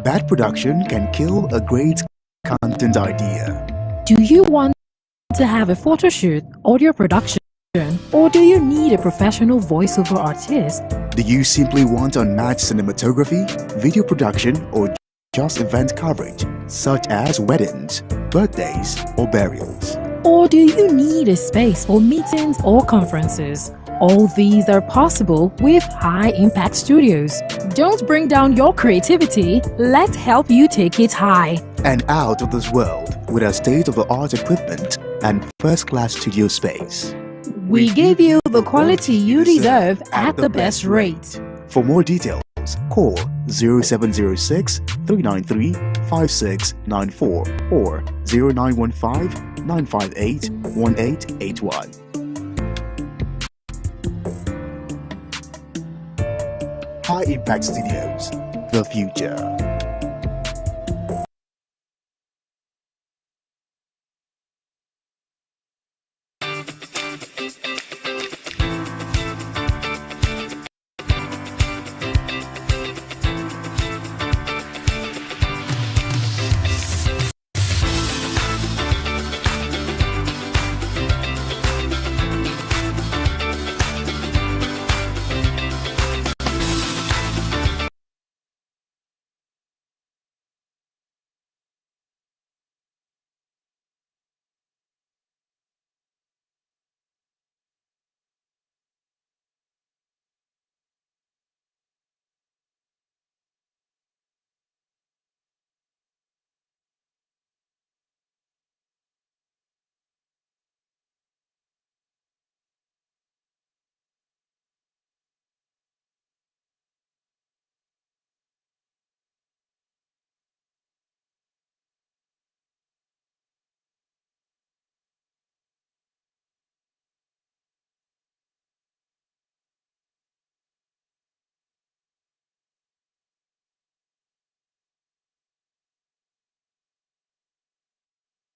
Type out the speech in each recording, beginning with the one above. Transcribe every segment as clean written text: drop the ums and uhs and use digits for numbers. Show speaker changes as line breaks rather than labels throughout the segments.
Bad production can kill a great content idea.
Do you want to have a photo shoot, audio production, or do you need a professional voiceover artist?
Do you simply want unmatched cinematography, video production, or just event coverage, such as weddings, birthdays, or burials?
Or do you need a space for meetings or conferences? All these are possible with High Impact Studios. Don't bring down your creativity, let's help you take it high
and out of this world with our state-of-the-art equipment and first-class studio space.
We give you the quality you deserve at the best rate.
For more details, call 0706 393 5694 or 0915 958 1881. High Impact Studios, the future.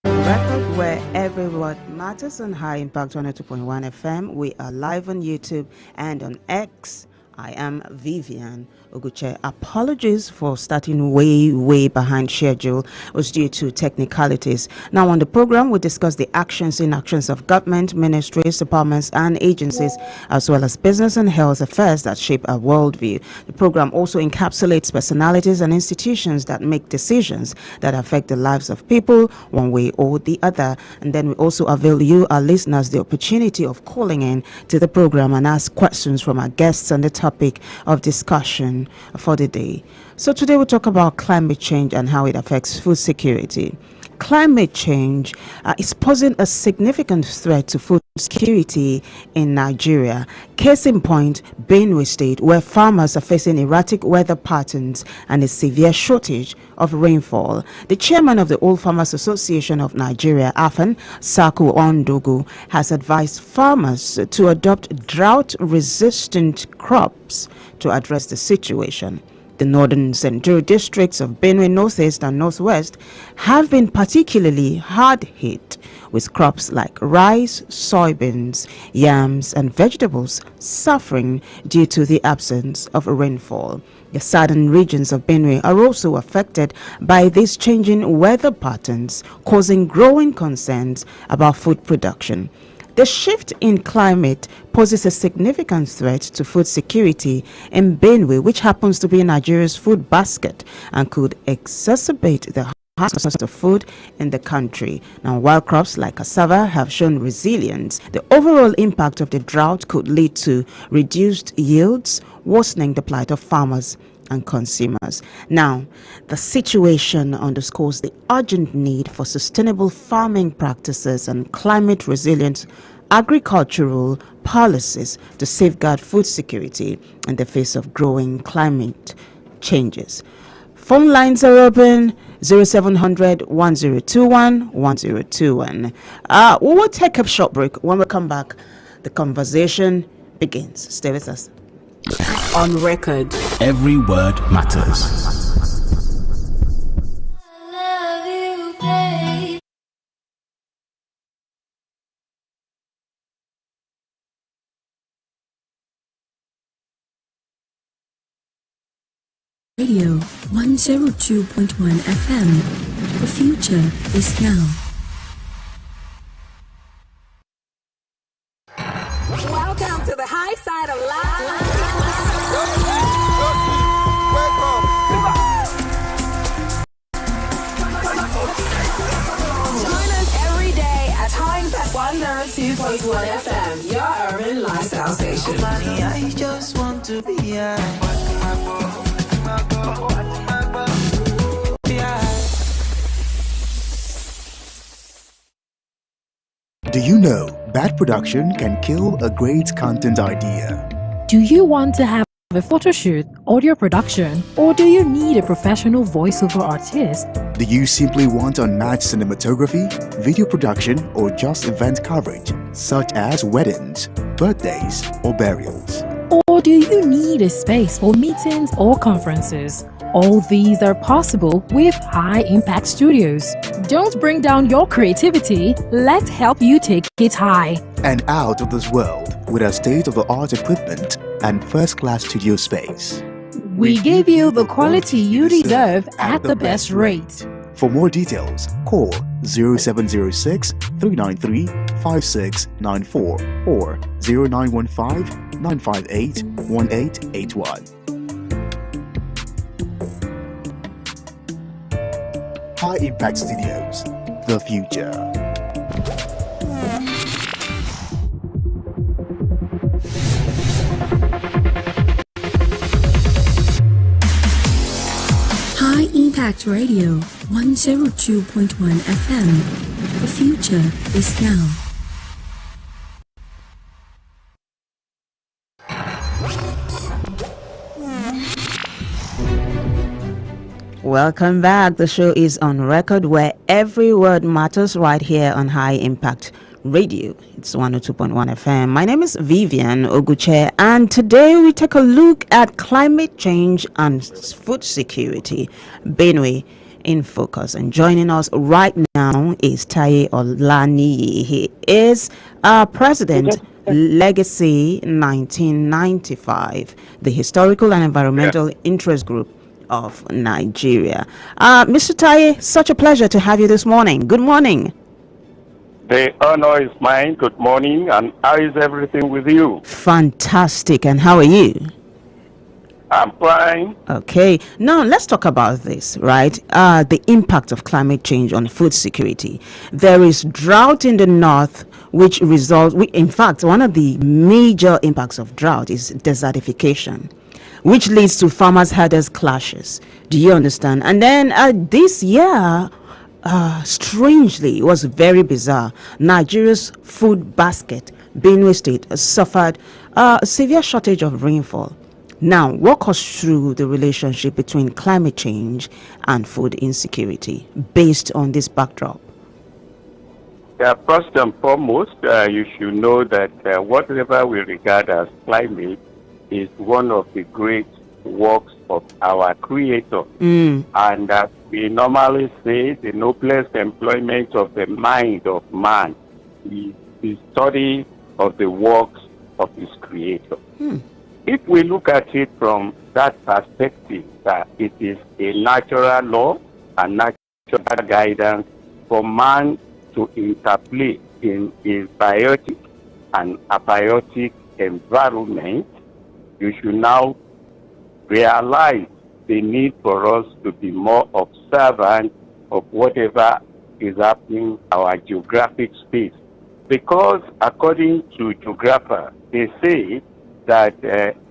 Record where every word matters on High Impact 102.1 FM. We are live on YouTube and on X. I am Vivian Oguche. Apologies for starting way behind schedule. It was due to technicalities. Now on the program, we discuss the actions and inactions of government, ministries, departments, and agencies, as well as business and health affairs that shape our worldview. The program also encapsulates personalities and institutions that make decisions that affect the lives of people one way or the other. And then we also avail you, our listeners, the opportunity of calling in to the program and ask questions from our guests on the topic of discussion for the day. So today we'll talk about climate change and how it affects food security. Climate change is posing a significant threat to food security in Nigeria. Case in point, Benue State, where farmers are facing erratic weather patterns and a severe shortage of rainfall. The chairman of the Old Farmers Association of Nigeria, AFAN, Saku Ondogu, has advised farmers to adopt drought-resistant crops to address the situation. The northern central districts of Benue Northeast and Northwest have been particularly hard hit, with crops like rice, soybeans, yams, and vegetables suffering due to the absence of rainfall. The southern regions of Benue are also affected by these changing weather patterns, causing growing concerns about food production. The shift in climate poses a significant threat to food security in Benue, which happens to be Nigeria's food basket and could exacerbate the high cost of food in the country. Now, while crops like cassava have shown resilience, the overall impact of the drought could lead to reduced yields, worsening the plight of farmers and consumers. Now, the situation underscores the urgent need for sustainable farming practices and climate resilient agricultural policies to safeguard food security in the face of growing climate changes. Phone lines are open 0700 1021 1021. We will take a short break. When we come back, the conversation begins. Stay with us. On record.
Every word matters.
Radio 102.1 FM. The future is now.
Welcome to the high side of life. Join us every day at High Impact 102.1 FM, your urban lifestyle station.
I just want to be
Do you know bad production can kill a great content idea?
Do you want to have a photo shoot, audio production, or do you need a professional voiceover artist?
Do you simply want unmatched cinematography, video production, or just event coverage, such as weddings, birthdays, or burials?
Or do you need a space for meetings or conferences? All these are possible with High Impact Studios. Don't bring down your creativity, let's help you take it high.
And out of this world with our state-of-the-art equipment and first-class studio space.
We give you the quality you deserve at the best rate.
For more details, call 0706 393 5694 or 0915 958 1881. High Impact Studios, the future.
High Impact Radio 102.1 FM. The future is now.
Welcome back. The show is on record where every word matters right here on High Impact Radio. It's 102.1 FM. My name is Vivian Oguche, and today we take a look at climate change and food security. Benue in focus. And joining us right now is Taye Olaniyi. He is President Legacy 1995, the Historical and Environmental Interest Group of Nigeria. Mr. Taye, such a pleasure to have you this morning. Good morning.
The honor is mine. Good morning. And how is everything with you?
Fantastic. And how are you?
I'm fine.
Okay. Now let's talk about this, right? The impact of climate change on food security. There is drought in the north, which results, in fact, one of the major impacts of drought is desertification, which leads to farmers-herders clashes. Do you understand? And then this year, strangely, it was very bizarre. Nigeria's food basket, Benue State, suffered a severe shortage of rainfall. Now, walk us through the relationship between climate change and food insecurity based on this backdrop.
First and foremost, you should know that whatever we regard as climate is one of the great works of our Creator. And as we normally say, the noblest employment of the mind of man is the study of the works of his Creator. If we look at it from that perspective, that it is a natural law and natural guidance for man to interplay in a biotic and abiotic environment, you should now realize the need for us to be more observant of whatever is happening in our geographic space. Because according to geographers, they say that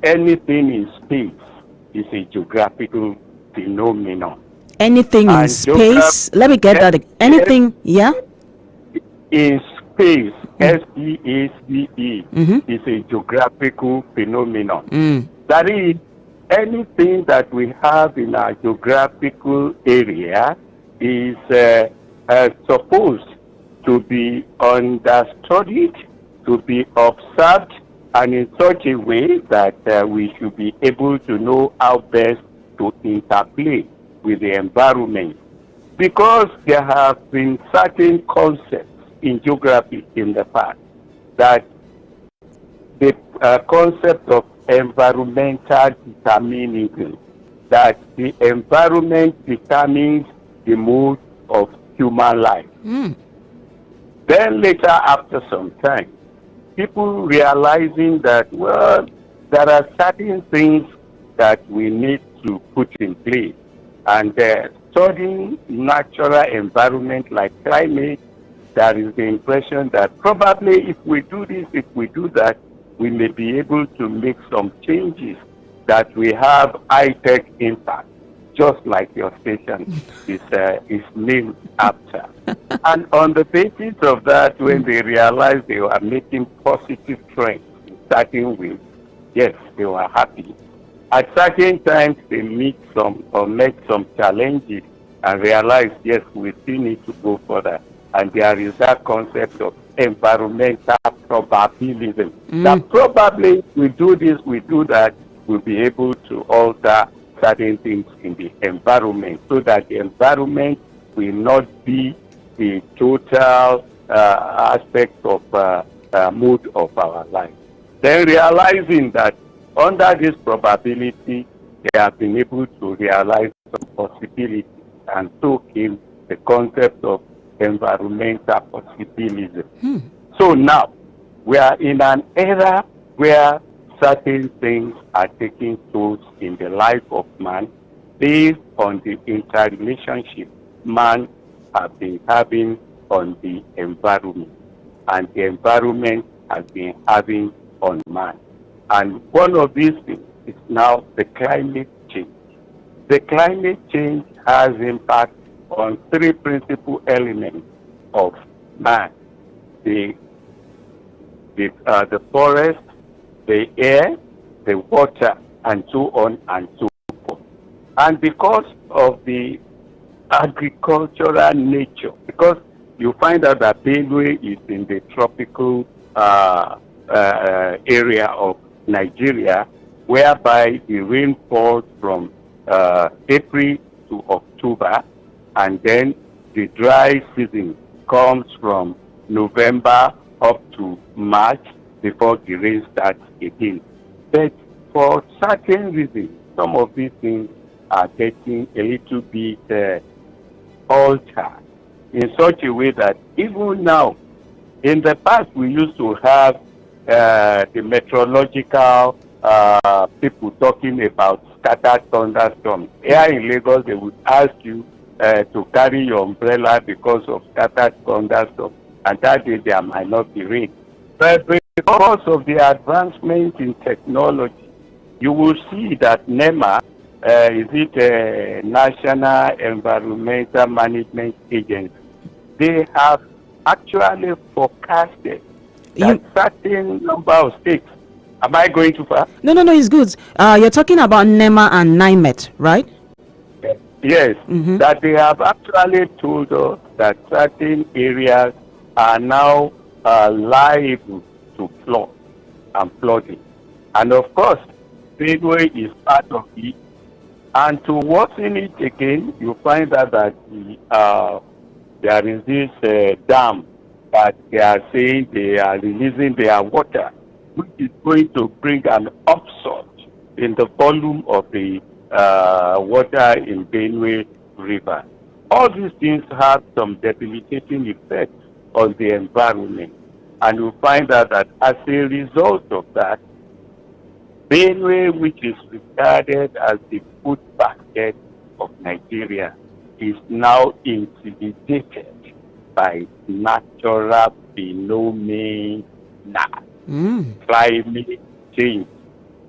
anything in space is a geographical phenomenon.
Anything in space? Let me get that. Anything, yeah?
In space, S-P-A-C-E, is a geographical phenomenon. That is, anything that we have in our geographical area is supposed to be understudied, to be observed, and in such a way that we should be able to know how best to interplay with the environment. Because there have been certain concepts in geography in the past, that the concept of environmental determinism, that the environment determines the mood of human life. Then later, after some time, people realizing that, well, there are certain things that we need to put in place. And studying natural environment like climate, there is the impression that probably if we do this, if we do that, we may be able to make some changes that we have high-tech impact, just like your station is named after. And on the basis of that, when they realized they were making positive trends in certain ways, yes, they were happy. At certain times, they meet some or met some challenges and realized, yes, we still need to go further. And there is that concept of environmental probabilism. That probably we do this, we do that, we'll be able to alter certain things in the environment so that the environment will not be the total aspect of mood of our life. Then realizing that under this probability, they have been able to realize some possibilities, and so came the concept of environmental possibilism. So now, we are in an era where certain things are taking place in the life of man based on the interrelationship man has been having on the environment, and the environment has been having on man. And one of these things is now the climate change. The climate change has impact on three principal elements of man: the forest, the air, the water, and so on and so forth. And because of the agricultural nature, because you find out that Benue is in the tropical area of Nigeria, whereby the rain falls from April to October, and then the dry season comes from November up to March before the rain starts again. But for certain reasons, some of these things are getting a little bit altered in such a way that even now, in the past we used to have the meteorological people talking about scattered thunderstorms. Here in Lagos, they would ask you to carry your umbrella because of scattered thunderstorms, and that day there might not be rain. But because of the advancement in technology, you will see that NEMA, National Environmental Management Agency, they have actually forecasted that certain number of states. Am I going too far?
No, it's good. You're talking about NEMA and NIMET, right?
Yes, that they have actually told us that certain areas are now liable to flood and flooding. And of course, Benue is part of it. And to worsen it again, you find out that there is this dam that they are saying they are releasing their water, which is going to bring an upsurge in the volume of the water in Benue River. All these things have some debilitating effects on the environment. And you find out that as a result of that, Benue, which is regarded as the food basket of Nigeria, is now intimidated by natural phenomena, climate change.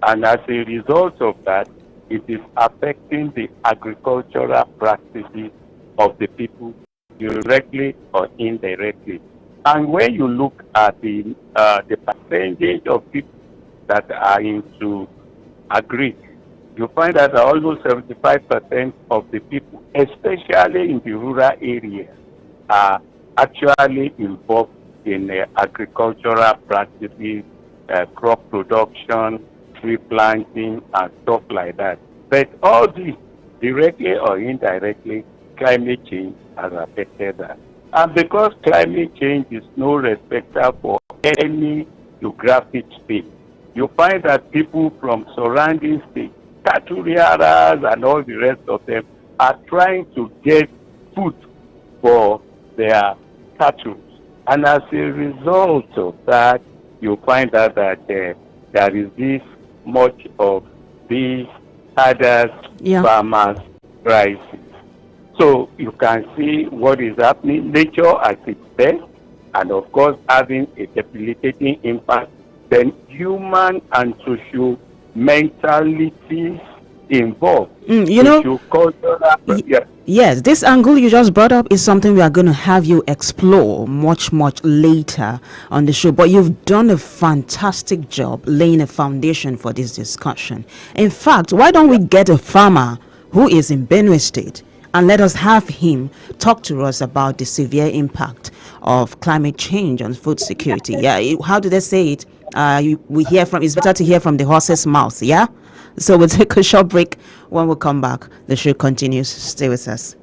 And as a result of that, it is affecting the agricultural practices of the people directly or indirectly. And when you look at the percentage of people that are into agri, you find that almost 75% of the people, especially in the rural areas, are actually involved in agricultural practices, crop production, tree planting, and stuff like that. But all this, directly or indirectly, climate change has affected that. And because climate change is no respecter for any geographic space, you find that people from surrounding states cattle rearers and all the rest of them are trying to get food for their cattle. And as a result of that, you find out that there is this much of these herders, farmers crisis. So you can see what is happening, nature at its best, and of course having a debilitating impact, then human and social mentalities involved.
Yes, this angle you just brought up is something we are going to have you explore much later on the show. But you've done a fantastic job laying a foundation for this discussion. In fact, why don't we get a farmer who is in Benue State and let us have him talk to us about the severe impact of climate change on food security? Yeah, how do they say it? It's better to hear from the horse's mouth. Yeah. So we'll take a short break. When we come back, the show continues. Stay with us.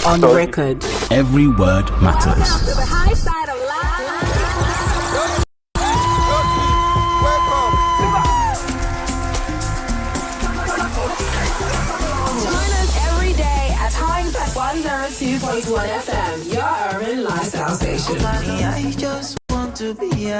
On record.
Every word matters.
Join us every day at High 102.1 FM, your urban lifestyle station.
I just want to be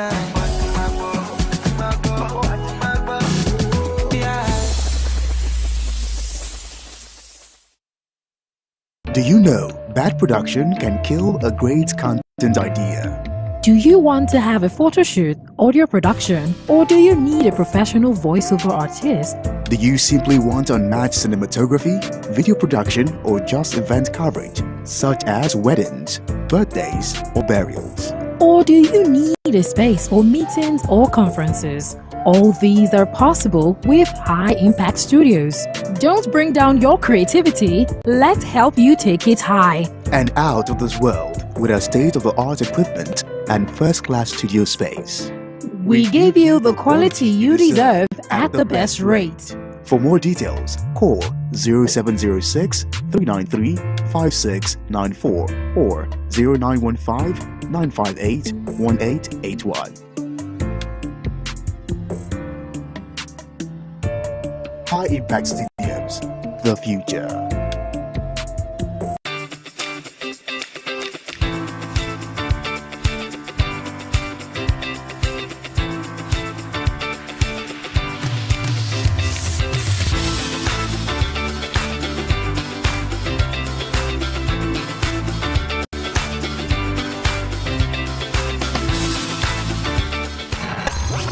Do you know bad production can kill a great content idea?
Do you want to have a photo shoot, audio production, or do you need a professional voiceover artist?
Do you simply want unmatched cinematography, video production, or just event coverage, such as weddings, birthdays, or burials?
Or do you need a space for meetings or conferences? All these are possible with High Impact Studios. Don't bring down your creativity, let's help you take it high.
And out of this world with our state-of-the-art equipment and first-class studio space.
We give you the quality you deserve at the best rate.
For more details, call 0706 393 5694 or 0915 958 1881. High Impact Studios, the future.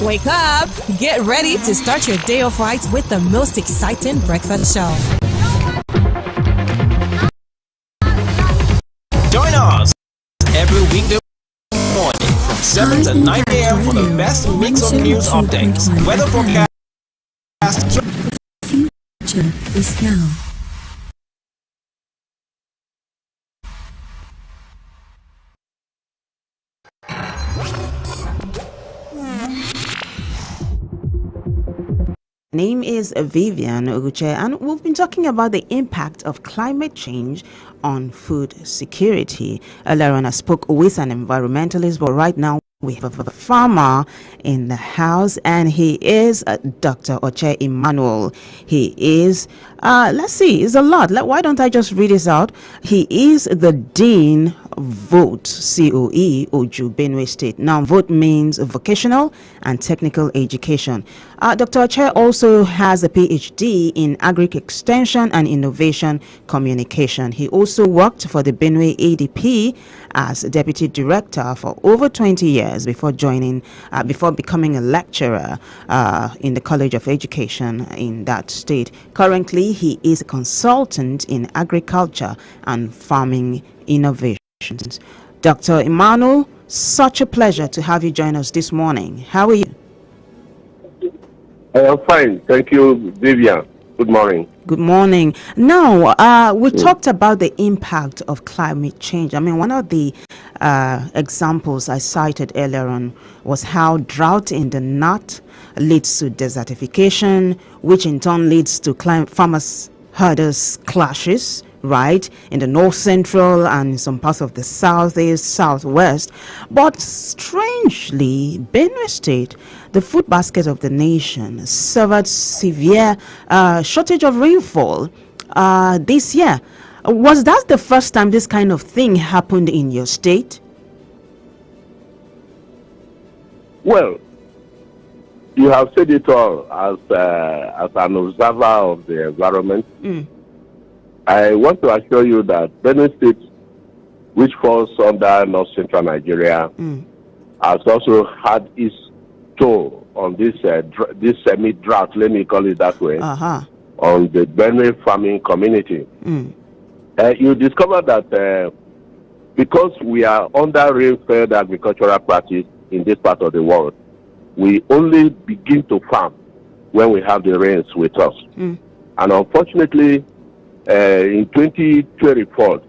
Wake up! Get ready to start your day off right with the most exciting breakfast show.
Join us every weekday morning from 7 to 9 a.m. for the best mix of news updates, weather forecast.
The future is now.
Name is Vivian Oguche, and we've been talking about the impact of climate change on food security. Earlier on, I spoke with an environmentalist, but right now we have a farmer in the house, and he is Dr. Oche Emmanuel. He is, let's see, it's a lot. Why don't I just read this out? He is the Dean VOTE, COE, Oju, Benue State. Now, VOTE means vocational and technical education. Dr. Oche also has a PhD in Agric Extension and Innovation Communication. He also worked for the Benue ADP as Deputy Director for over 20 years before becoming a lecturer in the College of Education in that state. Currently, he is a consultant in agriculture and farming innovations. Dr. Emmanuel, such a pleasure to have you join us this morning. How are you?
I am fine. Thank you, Vivian. Good morning.
Good morning. Now, we talked about the impact of climate change. I mean, one of the examples I cited earlier on was how drought in the north leads to desertification, which in turn leads to farmers herders clashes, right, in the north central and some parts of the southeast, southwest. But strangely, Benue State the food basket of the nation suffered severe shortage of rainfall this year. Was that the first time this kind of thing happened in your state?
Well, you have said it all as an observer of the environment. I want to assure you that Benue State, which falls under North Central Nigeria, has also had its toll on this semi-drought, let me call it that way, on the Benue farming community. You discover that because we are under rain-fed agricultural practice in this part of the world, we only begin to farm when we have the rains with us. And unfortunately, in 2024,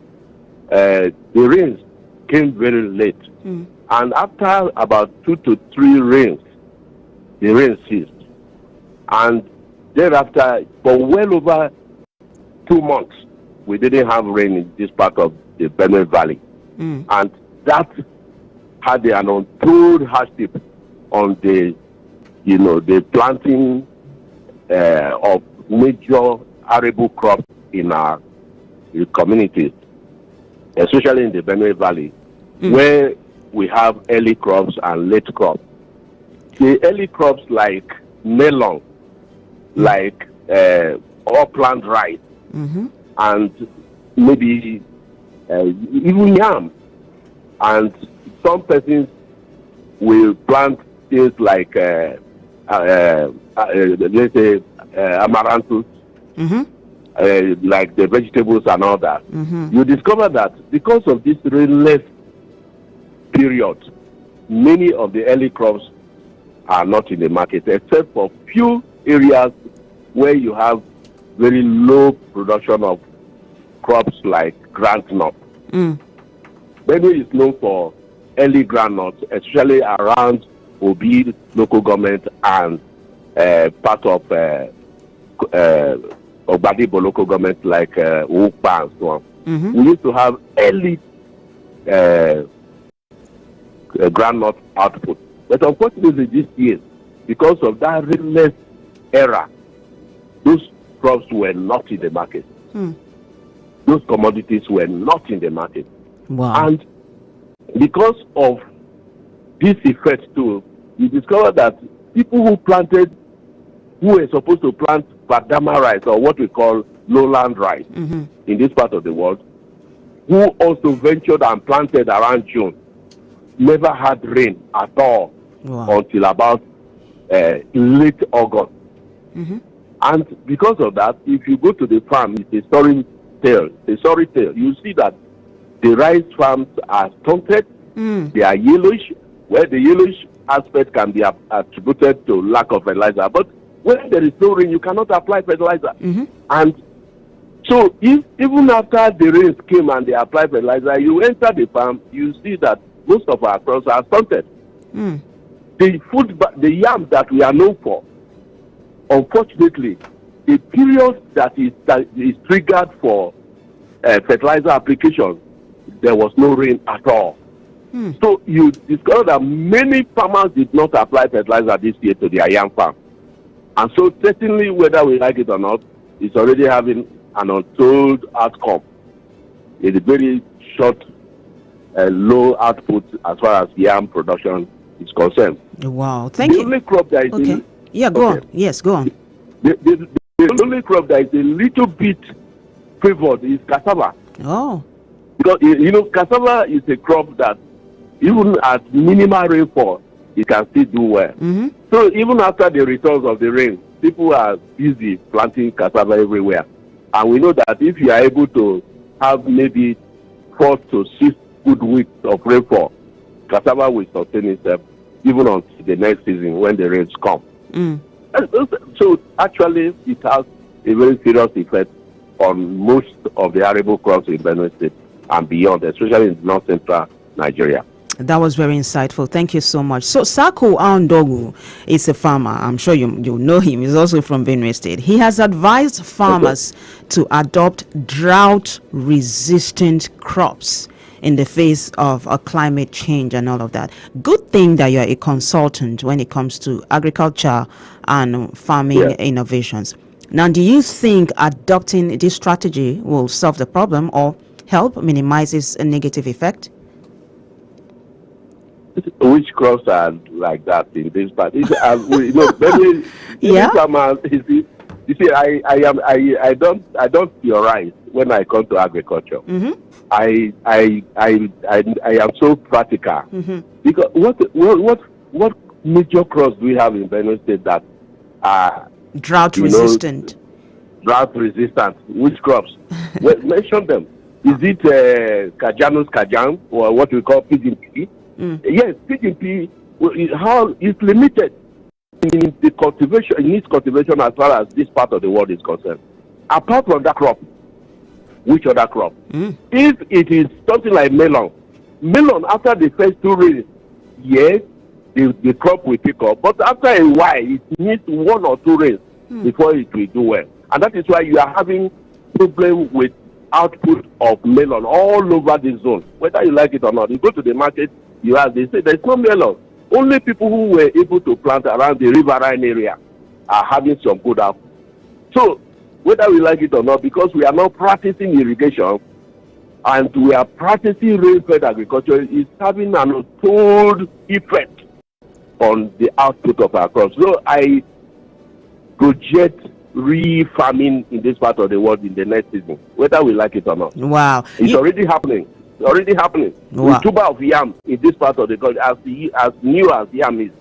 the rains came very late. And after about 2 to 3 rains, the rain ceased. And thereafter, for well over 2 months, we didn't have rain in this part of the Benue Valley. And that had an untold hardship on the planting of major arable crops in our communities, especially in the Benue Valley, where we have early crops and late crops. The early crops like melon, like upland rice, and maybe even yam, and some persons will plant things like let's say amaranthus, like the vegetables and all that. You discover that because of this rainless period, many of the early crops are not in the market, except for few areas where you have very low production of crops like groundnut. Benue is known for early groundnuts, especially around Obi local government and part of Ogbadibo local government like Ukpa and so on. We used to have early groundnut output. But unfortunately this year, because of that rainless era, those crops were not in the market. Those commodities were not in the market.
Wow.
And because of this effect too, you discover that people who were supposed to plant Badama rice, or what we call lowland rice, in this part of the world, who also ventured and planted around June, never had rain at all until about late August. And because of that, if you go to the farm, it's a sorry tale. You see that the rice farms are stunted, they are yellowish, where the yellowish aspect can be attributed to lack of fertilizer. But when there is no rain, you cannot apply fertilizer. And so even after the rains came and they applied fertilizer, you enter the farm, you see that most of our crops are stunted. The yam that we are known for, unfortunately, the period that is triggered for fertilizer application, there was no rain at all. So you discover that many farmers did not apply fertilizer this year to their yam farm. And so certainly, whether we like it or not, it's already having an untold outcome. It's a very short, low output as far as yam production is concerned.
Wow, thank you.
The only crop that is
go on. Yes, go on.
The only crop that is a little bit favored is cassava.
Oh.
Because, cassava is a crop that even at minimal rainfall, it can still do well. So even after the returns of the rain, people are busy planting cassava everywhere. And we know that if you are able to have maybe 4 to 6 good weeks of rainfall, cassava will sustain itself even until the next season when the rains come. So actually, it has a very serious effect on most of the arable crops in Benue State and beyond, especially in North Central Nigeria.
That was very insightful. Thank you so much. So Sako Aundogu is a farmer. I'm sure you know him. He's also from Benue State. He has advised farmers to adopt drought-resistant crops in the face of climate change and all of that. Good thing that you're a consultant when it comes to agriculture and farming innovations. Now, do you think adopting this strategy will solve the problem or help minimizes a negative effect?
Which crops are like that in this part? Many farmers. You see, I don't theorize when I come to agriculture.
Mm-hmm.
I am so practical because what major crops do we have in Benue State that are
drought resistant?
Drought resistant. Which crops? Well, mention them. Is it Kajanus Kajan, or what we call pigeon pea? Yes, pigeon pea. How it's limited in the cultivation, in its cultivation as far as this part of the world is concerned. Apart from that crop, which other crop? If it is something like melon after the first 2 rains, yes, the crop will pick up. But after a while, it needs 1 or 2 rains before it will do well. And that is why you are having problem with output of melon all over the zone, whether you like it or not. You go to the market, they say there's no melon. Only people who were able to plant around the riverine area are having some good output. So, whether we like it or not, because we are not practicing irrigation and we are practicing rain-fed agriculture, is having an untold effect on the output of our crops. So, I project re-farming in this part of the world in the next season, whether we like it or not.
Wow.
It's already happening. Wow. The tuber of yam in this part of the country, as new as yam is,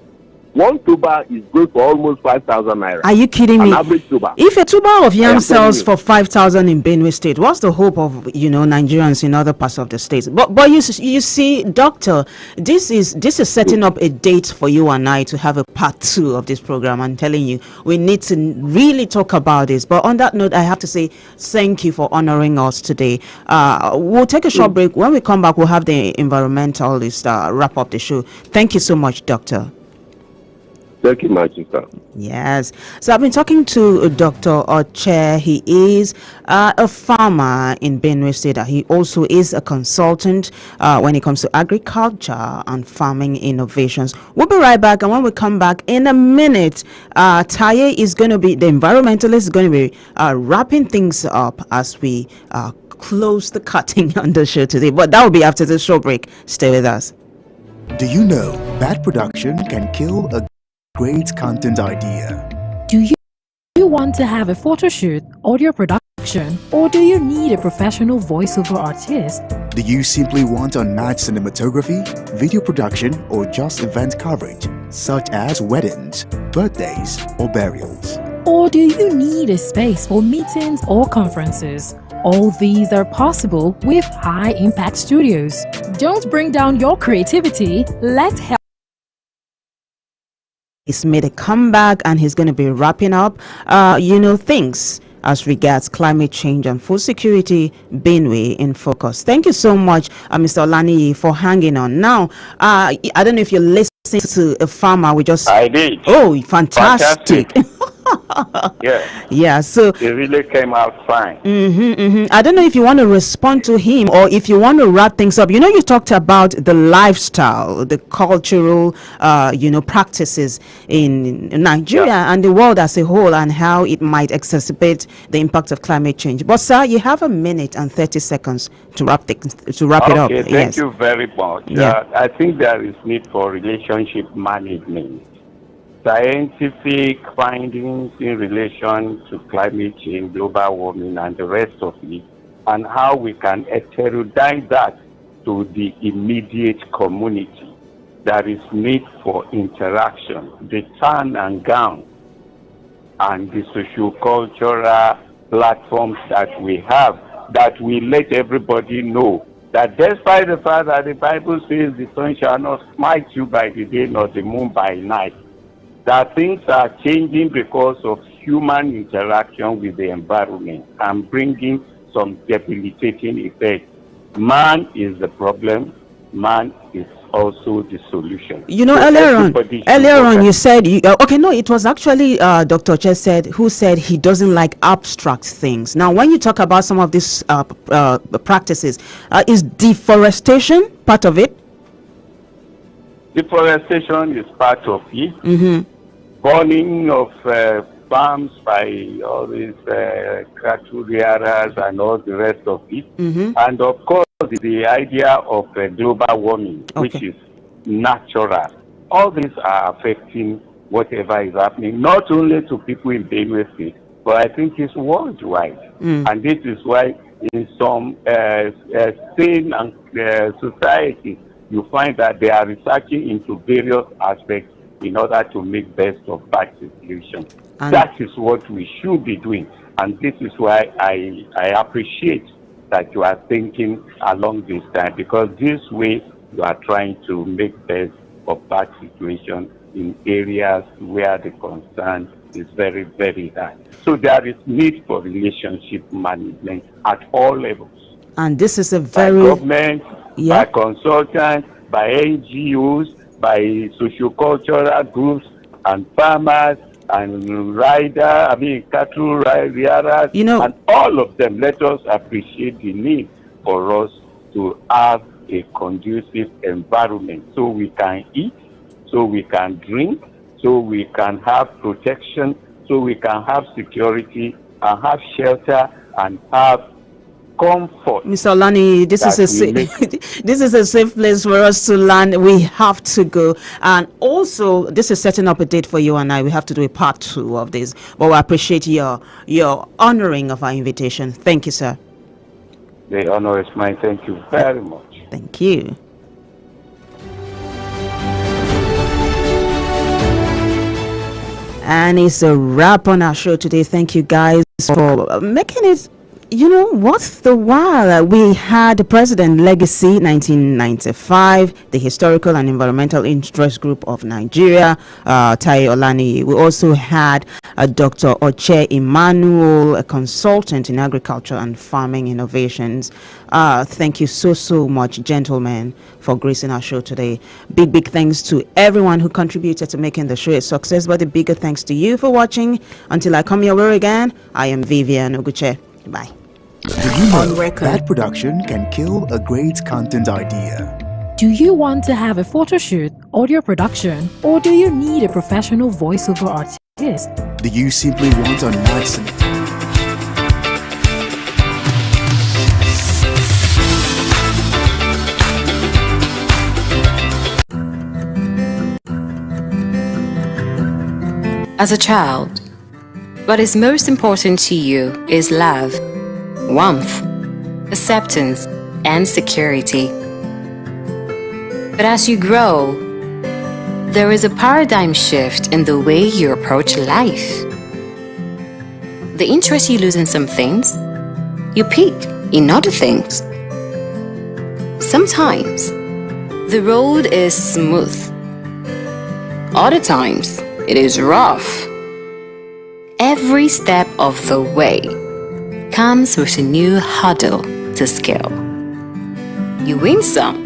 1 tuber is good for almost 5,000 naira.
Are you kidding me?
An average tuber.
If a tuber of yam sells for 5,000 in Benue State, what's the hope of Nigerians in other parts of the states? But you see, Doctor, this is setting up a date for you and I to have a part 2 of this program. I'm telling you, we need to really talk about this. But on that note, I have to say thank you for honoring us today. We'll take a short break. When we come back, we'll have the environmentalist wrap up the show. Thank you so much, Doctor.
Thank you, my sister.
Yes. So I've been talking to Dr. Oche. He is a farmer in Benue State. He also is a consultant when it comes to agriculture and farming innovations. We'll be right back. And when we come back in a minute, Taye is going to be, the environmentalist is going to be wrapping things up as we close the cutting on the show today. But that will be after the short break. Stay with us.
Do you know bad production can kill a great content idea?
Do you want to have a photo shoot, audio production, or do you need a professional voiceover artist?
Do you simply want unmatched cinematography, video production, or just event coverage, such as weddings, birthdays, or burials?
Or do you need a space for meetings or conferences? All these are possible with High Impact Studios. Don't bring down your creativity. Let's help.
He's made a comeback and he's going to be wrapping up, things as regards climate change and food security, Benue in focus. Thank you so much, Mr. Olaniyi, for hanging on. Now, I don't know if you're listening to a farmer.
I did.
Oh, fantastic. Yeah, so
it really came out fine.
I don't know if you want to respond to him or if you want to wrap things up. You talked about the lifestyle, the cultural practices in Nigeria and the world as a whole, and how it might exacerbate the impact of climate change. But sir, you have 1 minute and 30 seconds to wrap it up.
Thank you very much. I think there is need for relationship management. Scientific findings in relation to climate change, global warming, and the rest of it, and how we can heterodyne that to the immediate community. There is need for interaction, the turn and gown, and the socio-cultural platforms that we have, that we let everybody know that despite the fact that the Bible says the sun shall not smite you by the day nor the moon by night, that things are changing because of human interaction with the environment and bringing some debilitating effects. Man is the problem. Man is also the solution.
You know,
So
earlier
everybody should
on,
work
you said, okay, no, it was actually Dr. Che who said he doesn't like abstract things. Now, when you talk about some of these practices, is deforestation part of it?
Deforestation is part of it. Burning of farms by all these cattle rearers and all the rest of it. And of course, the idea of global warming, which is natural. All these are affecting whatever is happening, not only to people in Benue State, but I think it's worldwide. And this is why in some sane and societies, you find that they are researching into various aspects in order to make best of bad situation. That is what we should be doing. And this is why I appreciate that you are thinking along this time, because this way you are trying to make best of bad situation in areas where the concern is very, very high. So there is need for relationship management at all levels.
And this is a
by government, by consultants, by NGOs, by sociocultural groups and farmers and cattle rearers, and all of them. Let us appreciate the need for us to have a conducive environment so we can eat, so we can drink, so we can have protection, so we can have security and have shelter and have comfort.
Mr. Olani, this is a safe place for us to land. We have to go, and also this is setting up a date for you and I. We have to do a part 2 of this, but we appreciate your honoring of our invitation. Thank you, sir.
The honor is mine. Thank you very much.
Thank you. And it's a wrap on our show today. Thank you guys for making it worth the while. We had President Legacy 1995, the Historical and Environmental Interest Group of Nigeria, Tai Olani. We also had Dr. Oche Emmanuel, a consultant in agriculture and farming innovations. Thank you so much, gentlemen, for gracing our show today. Big thanks to everyone who contributed to making the show a success, but the bigger thanks to you for watching. Until I come your way again, I am Vivian Oguche. Bye.
Do you know bad production can kill a great content idea?
Do you want to have a photo shoot, audio production, or do you need a professional voiceover artist?
Do you simply want a nice
As a child, what is most important to you is love, warmth, acceptance, and security. But as you grow, there is a paradigm shift in the way you approach life. The interest you lose in some things, you pick in other things. Sometimes, the road is smooth. Other times, it is rough. Every step of the way comes with a new hurdle to scale. You win some,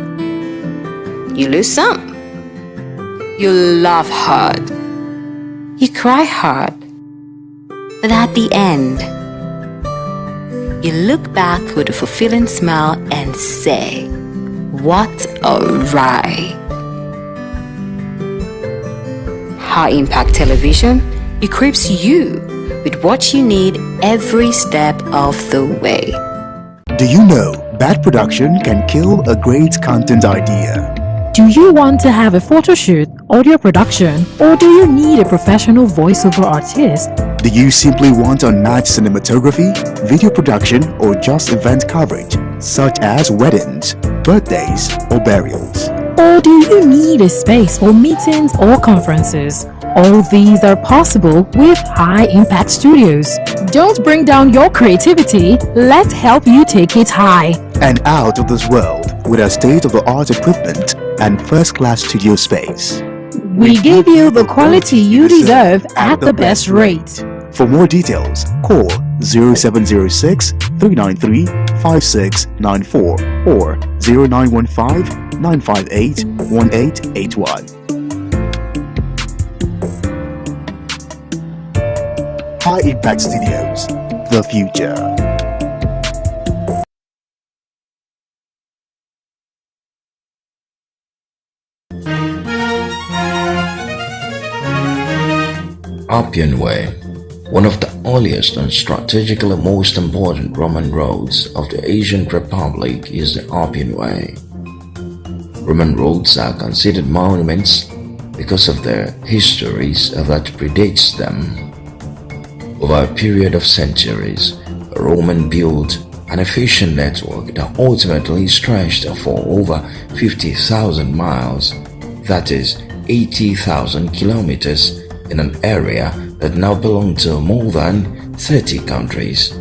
you lose some. You laugh hard, you cry hard, but at the end, you look back with a fulfilling smile and say, "What a ride!" High Impact Television equips you with what you need every step of the way.
Do you know bad production can kill a great content idea?
Do you want to have a photo shoot, audio production, or do you need a professional voiceover artist?
Do you simply want unmatched cinematography, video production, or just event coverage, such as weddings, birthdays, or burials?
Or do you need a space for meetings or conferences? All these are possible with High Impact Studios. Don't bring down your creativity, let's help you take it high.
And out of this world with our state-of-the-art equipment and first-class studio space.
We give you the quality you deserve at the best rate.
For more details, call 0706 393 5694 or 0915 958 1881. High Impact Studios, the future.
Appian Way, one of the earliest and strategically most important Roman roads of the Asian Republic, is the Appian Way. Roman roads are considered monuments because of their histories that predates them. Over a period of centuries, Roman built an efficient network that ultimately stretched for over 50,000 miles, that is 80,000 kilometers, in an area that now belongs to more than 30 countries.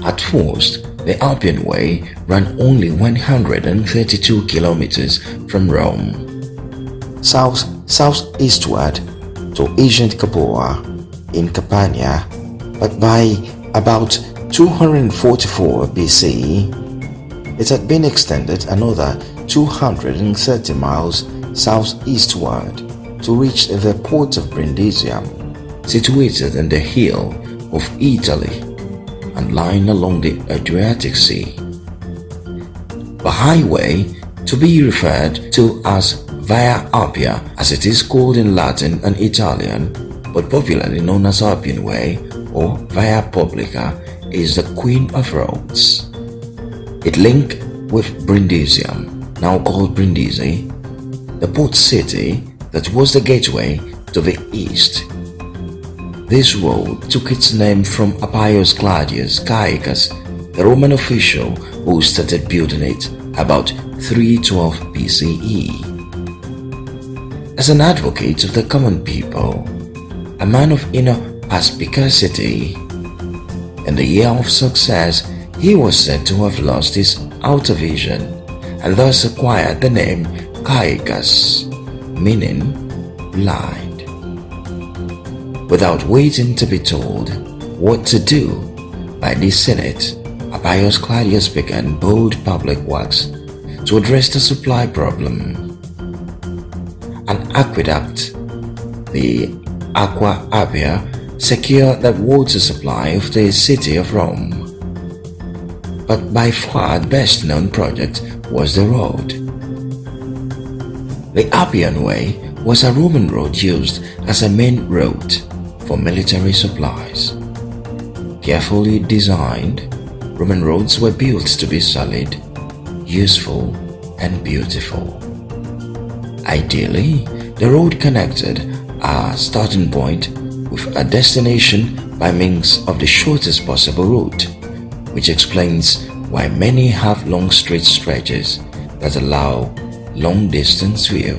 At first, the Appian Way ran only 132 kilometers from Rome, southeastward to ancient Capua in Campania, but by about 244 BCE, it had been extended another 230 miles southeastward to reach the port of Brindisium, situated in the hill of Italy and lying along the Adriatic Sea. The highway, to be referred to as Via Appia, as it is called in Latin and Italian, but popularly known as Appian Way or Via Publica, is the Queen of Roads. It linked with Brindisium, now called Brindisi, the port city that was the gateway to the east. This road took its name from Appius Claudius Caecus, the Roman official who started building it about 312 BCE. As an advocate of the common people, a man of inner perspicacity, in the year of success, he was said to have lost his outer vision and thus acquired the name Caecus, meaning blind. Without waiting to be told what to do by the Senate, Appius Claudius began bold public works to address the supply problem. An aqueduct, the Aqua Appia, secured the water supply of the city of Rome. But by far the best known project was the road. The Appian Way was a Roman road used as a main route for military supplies. Carefully designed, Roman roads were built to be solid, useful, and beautiful. Ideally, the road connected a starting point with a destination by means of the shortest possible route, which explains why many have long straight stretches that allow long-distance view.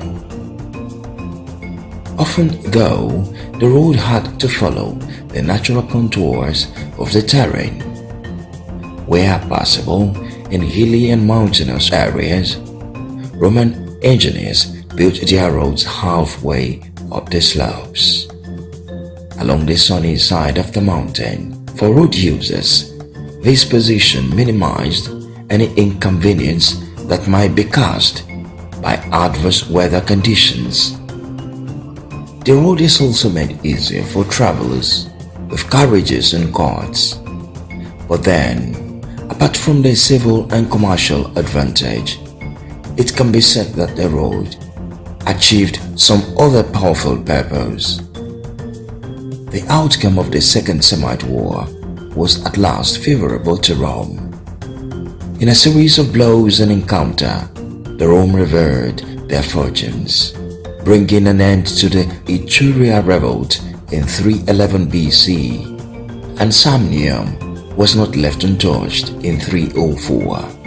Often, though, the road had to follow the natural contours of the terrain. Where possible, in hilly and mountainous areas, Roman engineers built their roads halfway up the slopes, along the sunny side of the mountain. For road users, this position minimized any inconvenience that might be caused by adverse weather conditions. The road is also made easier for travelers with carriages and carts. But then, apart from the civil and commercial advantage, it can be said that the road achieved some other powerful purpose. The outcome of the Second Samnite War was at last favorable to Rome. In a series of blows and encounter, the Rome revered their fortunes, bringing an end to the Etruria revolt in 311 BC, and Samnium was not left untouched in 304.